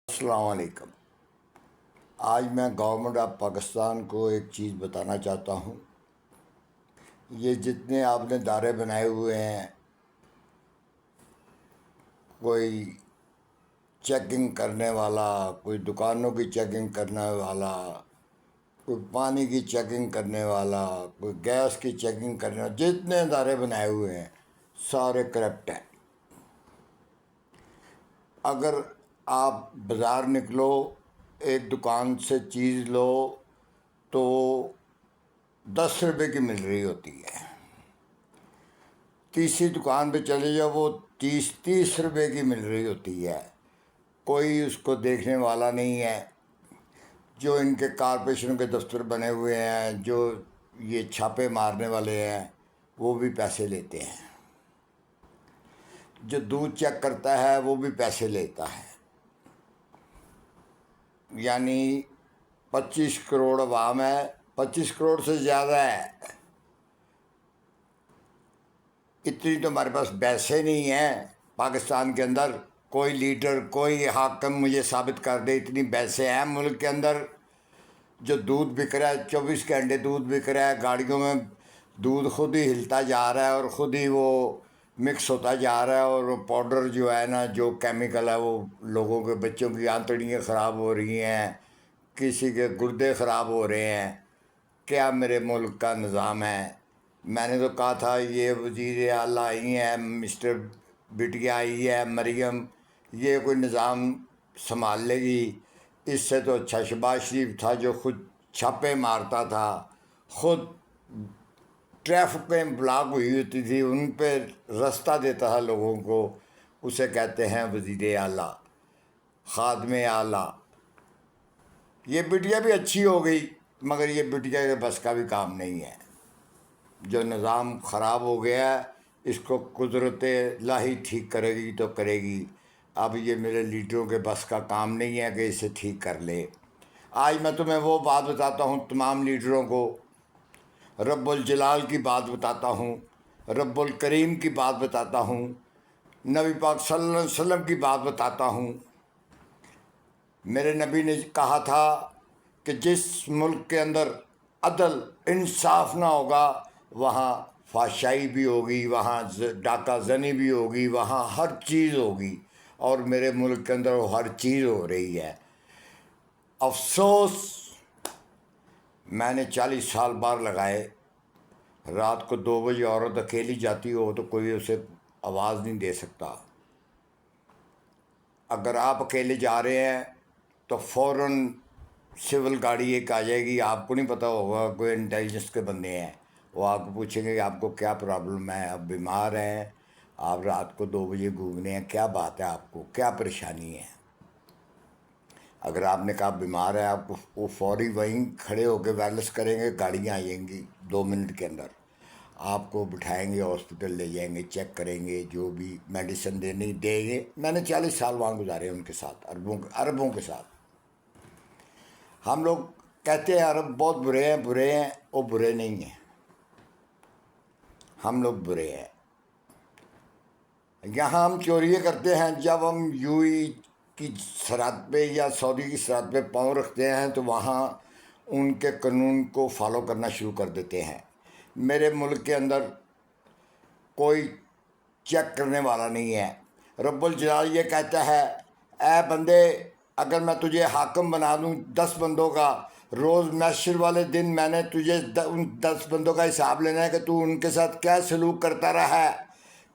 السلام علیکم۔ آج میں گورنمنٹ آف پاکستان کو ایک چیز بتانا چاہتا ہوں۔ یہ جتنے آپ نے ادارے بنائے ہوئے ہیں، کوئی چیکنگ کرنے والا، کوئی دکانوں کی چیکنگ کرنے والا، کوئی پانی کی چیکنگ کرنے والا، کوئی گیس کی چیکنگ کرنے والا، جتنے ادارے بنائے ہوئے ہیں سارے کرپٹ ہیں۔ اگر آپ بازار نکلو، ایک دکان سے چیز لو تو 10 روپے کی مل رہی ہوتی ہے، تیسری دکان پہ چلے جاؤ وہ 30 روپے کی مل رہی ہوتی ہے۔ کوئی اس کو دیکھنے والا نہیں ہے۔ جو ان کے کارپوریشن کے دفتر بنے ہوئے ہیں، جو یہ چھاپے مارنے والے ہیں، وہ بھی پیسے لیتے ہیں۔ جو دودھ چیک کرتا ہے وہ بھی پیسے لیتا ہے۔ یعنی 25 کروڑ عوام ہے، 25 کروڑ سے زیادہ ہے۔ اتنی تو ہمارے پاس پیسے نہیں ہیں پاکستان کے اندر۔ کوئی لیڈر، کوئی حاکم مجھے ثابت کر دے اتنی پیسے ہیں ملک کے اندر۔ جو دودھ بک رہا ہے، 24 گھنٹے دودھ بک رہا ہے، گاڑیوں میں دودھ خود ہی ہلتا جا رہا ہے اور خود ہی وہ مکس ہوتا جا رہا ہے، اور وہ پاؤڈر جو ہے نا، جو کیمیکل ہے، وہ لوگوں کے بچوں کی آنتڑیاں خراب ہو رہی ہیں، کسی کے گردے خراب ہو رہے ہیں۔ کیا میرے ملک کا نظام ہے؟ میں نے تو کہا تھا یہ وزیر اعلیٰ آئی ہیں، مسٹر بٹیا آئی ہے، مریم، یہ کوئی نظام سنبھال لے گی۔ اس سے تو اچھا شہباز شریف تھا، جو خود چھاپے مارتا تھا، خود ٹریفکیں بلاک ہوئی ہوتی تھی ان پہ راستہ دیتا تھا لوگوں کو۔ اسے کہتے ہیں وزیر اعلیٰ، خادم اعلیٰ۔ یہ بٹیا بھی اچھی ہو گئی، مگر یہ بٹیا کے بس کا بھی کام نہیں ہے۔ جو نظام خراب ہو گیا ہے، اس کو قدرت الہی ٹھیک کرے گی تو کرے گی۔ اب یہ میرے لیڈروں کے بس کا کام نہیں ہے کہ اسے ٹھیک کر لے۔ آج میں تمہیں وہ بات بتاتا ہوں، تمام لیڈروں کو رب الجلال کی بات بتاتا ہوں، رب الکریم کی بات بتاتا ہوں، نبی پاک صلی اللہ علیہ وسلم کی بات بتاتا ہوں۔ میرے نبی نے کہا تھا کہ جس ملک کے اندر عدل انصاف نہ ہوگا، وہاں فحاشائی بھی ہوگی، وہاں ڈاکہ زنی بھی ہوگی، وہاں ہر چیز ہوگی، اور میرے ملک کے اندر وہ ہر چیز ہو رہی ہے۔ افسوس، میں نے 40 سال باہر لگائے، رات کو 2 بجے عورت اکیلی جاتی ہو تو کوئی اسے آواز نہیں دے سکتا۔ اگر آپ اکیلے جا رہے ہیں تو فوراً سول گاڑی ایک آ جائے گی، آپ کو نہیں پتہ ہوگا، کوئی انٹیلیجنس کے بندے ہیں، وہ آپ کو پوچھیں گے کہ آپ کو کیا پرابلم ہے، آپ بیمار ہیں، آپ رات کو 2 بجے گھومنے ہیں، کیا بات ہے، آپ کو کیا پریشانی ہے۔ اگر آپ نے کہا بیمار ہے، آپ کو وہ فوری وہیں کھڑے ہو کے وائرلیس کریں گے، گاڑیاں آ جائیں گی 2 منٹ کے اندر، آپ کو بٹھائیں گے، ہاسپٹل لے جائیں گے، چیک کریں گے، جو بھی میڈیسن دیں گے۔ میں نے 40 سال وہاں گزارے ان کے ساتھ، عربوں کے ساتھ۔ ہم لوگ کہتے ہیں عرب بہت برے ہیں، برے ہیں، وہ برے نہیں ہیں، ہم لوگ برے ہیں۔ یہاں ہم چوریاں کرتے ہیں، جب ہم یو ای کی سرحد پہ یا سعودی کی سرحد پہ پاؤں رکھتے ہیں تو وہاں ان کے قانون کو فالو کرنا شروع کر دیتے ہیں۔ میرے ملک کے اندر کوئی چیک کرنے والا نہیں ہے۔ رب الجلال یہ کہتا ہے، اے بندے، اگر میں تجھے حاکم بنا دوں 10 بندوں کا، روز محشر والے دن میں نے تجھے ان 10 بندوں کا حساب لینا ہے کہ تو ان کے ساتھ کیا سلوک کرتا رہا ہے،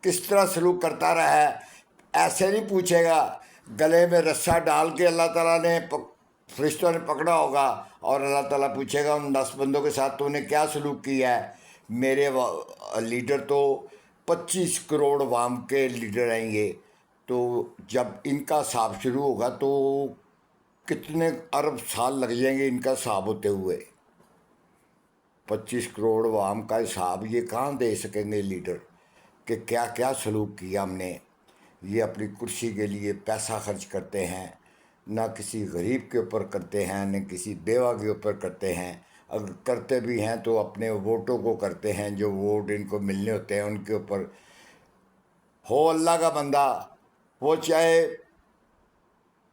کس طرح سلوک کرتا رہا ہے۔ ایسے نہیں پوچھے گا، گلے میں رسہ ڈال کے اللہ تعالیٰ نے، فرشتوں نے پکڑا ہوگا، اور اللہ تعالیٰ پوچھے گا ان 10 بندوں کے ساتھ تو نے کیا سلوک کیا ہے۔ میرے لیڈر تو 25 کروڑ عوام کے لیڈر آئیں گے، تو جب ان کا حساب شروع ہوگا تو کتنے ارب سال لگ جائیں گے ان کا حساب ہوتے ہوئے۔ 25 کروڑ عوام کا حساب یہ کہاں دے سکیں گے لیڈر، کہ کیا کیا سلوک کیا ہم نے۔ یہ اپنی کرسی کے لیے پیسہ خرچ کرتے ہیں، نہ کسی غریب کے اوپر کرتے ہیں، نہ کسی بیوہ کے اوپر کرتے ہیں۔ اگر کرتے بھی ہیں تو اپنے ووٹوں کو کرتے ہیں، جو ووٹ ان کو ملنے ہوتے ہیں ان کے اوپر۔ ہو اللہ کا بندہ، وہ چاہے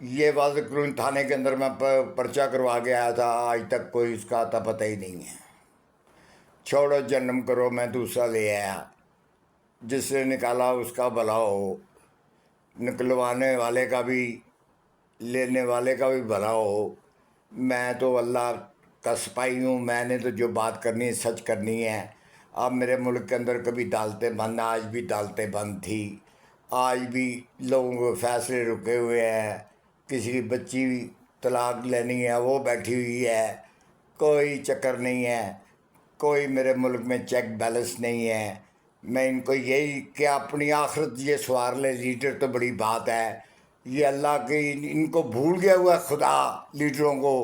یہ واضح کروں تھانے کے اندر میں پرچہ کروا کے آیا تھا، آج تک کوئی اس کا آتا پتہ ہی نہیں ہے۔ چھوڑو جنم کرو، میں دوسرا لے آیا، جس سے نکالا اس کا بھلا ہو، نکلوانے والے کا بھی لینے والے کا بھی بھلا ہو۔ میں تو اللہ کا سپاہی ہوں، میں نے تو جو بات کرنی ہے سچ کرنی ہے۔ اب میرے ملک کے اندر کبھی عدالتیں بند، آج بھی عدالتیں بند تھی، آج بھی لوگوں کو فیصلے رکے ہوئے ہیں۔ کسی کی بچی طلاق لینی ہے وہ بیٹھی ہوئی ہے، کوئی چکر نہیں ہے، کوئی میرے ملک میں چیک بیلنس نہیں ہے۔ میں ان کو یہی کہ اپنی آخرت یہ سوار لے، لیڈر تو بڑی بات ہے، یہ اللہ کی ان کو بھول گیا ہوا ہے خدا لیڈروں کو،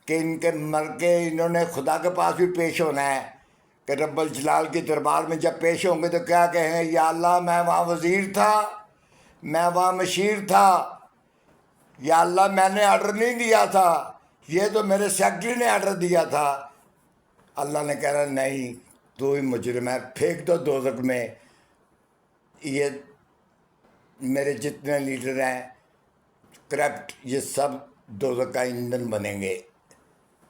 کہ ان کے مر کے انہوں نے خدا کے پاس بھی پیش ہونا ہے، کہ رب الجلال کے دربار میں جب پیش ہوں گے تو کیا کہیں گے؟ یا اللہ میں وہاں وزیر تھا، میں وہاں مشیر تھا، یا اللہ میں نے آرڈر نہیں دیا تھا، یہ تو میرے سیکرٹری نے آرڈر دیا تھا۔ اللہ نے کہنا نہیں، تو ہی مجرم ہے، پھینک دو دوزخ میں۔ یہ میرے جتنے لیڈر ہیں کرپٹ، یہ سب دوزخ کا ایندھن بنیں گے۔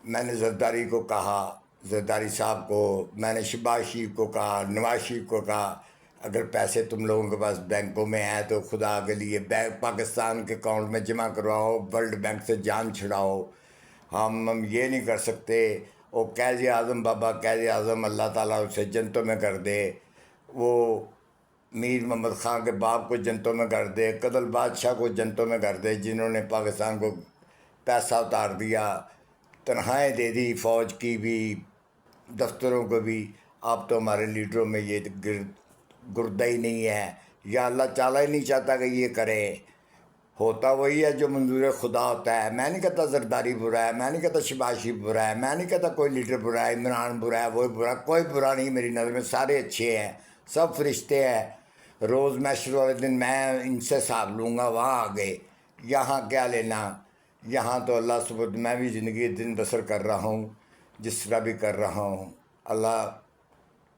میں نے زرداری کو کہا، زرداری صاحب کو، میں نے شہباز شریف کو کہا، نواز شریف کو کہا، اگر پیسے تم لوگوں کے پاس بینکوں میں ہیں تو خدا کے لیے پاکستان کے اکاؤنٹ میں جمع کرواؤ، ورلڈ بینک سے جان چھڑاؤ۔ ہم یہ نہیں کر سکتے۔ وہ قائد اعظم، بابا قائد اعظم اللہ تعالیٰ اسے جنتوں میں کر دے، وہ میر محمد خان کے باپ کو جنتوں میں کر دے، قدل بادشاہ کو جنتوں میں کر دے، جنہوں نے پاکستان کو پیسہ اتار دیا، تنخواہیں دے دی، فوج کی بھی، دفتروں کو بھی۔ اب تو ہمارے لیڈروں میں یہ گردہ ہی نہیں ہے، یا اللہ چالا ہی نہیں چاہتا کہ یہ کرے۔ ہوتا وہی ہے جو منظور خدا ہوتا ہے۔ میں نہیں کہتا زرداری برا ہے، میں نہیں کہتا شہباز شریف برا ہے، میں نہیں کہتا کوئی لیڈر برا ہے، عمران برا ہے، وہ برا، کوئی برا نہیں میری نظر میں، سارے اچھے ہیں، سب فرشتے ہیں۔ روز محشر والے دن میں ان سے حساب لوں گا، وہاں آگے، یہاں کیا لینا؟ یہاں تو اللہ سبحانہ، میں بھی زندگی دن بسر کر رہا ہوں جس طرح بھی کر رہا ہوں۔ اللہ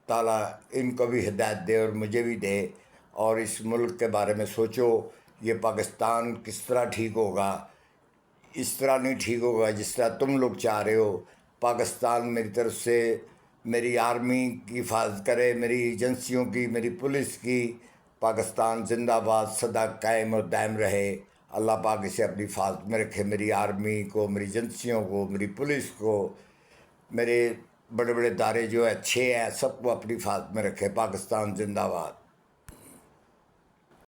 تعالیٰ ان کو بھی ہدایت دے اور مجھے بھی دے، اور اس ملک کے بارے میں سوچو، یہ پاکستان کس طرح ٹھیک ہوگا؟ اس طرح نہیں ٹھیک ہوگا جس طرح تم لوگ چاہ رہے ہو۔ پاکستان میری طرف سے، میری آرمی کی حفاظت کرے، میری ایجنسیوں کی، میری پولیس کی۔ پاکستان زندہ باد، سدا قائم و دائم رہے۔ اللہ پاک اسے اپنی حفاظت میں رکھے، میری آرمی کو، میری ایجنسیوں کو، میری پولیس کو، میرے بڑے بڑے ادارے جو اچھے ہیں سب کو اپنی حفاظت میں رکھے۔ پاکستان زندہ باد۔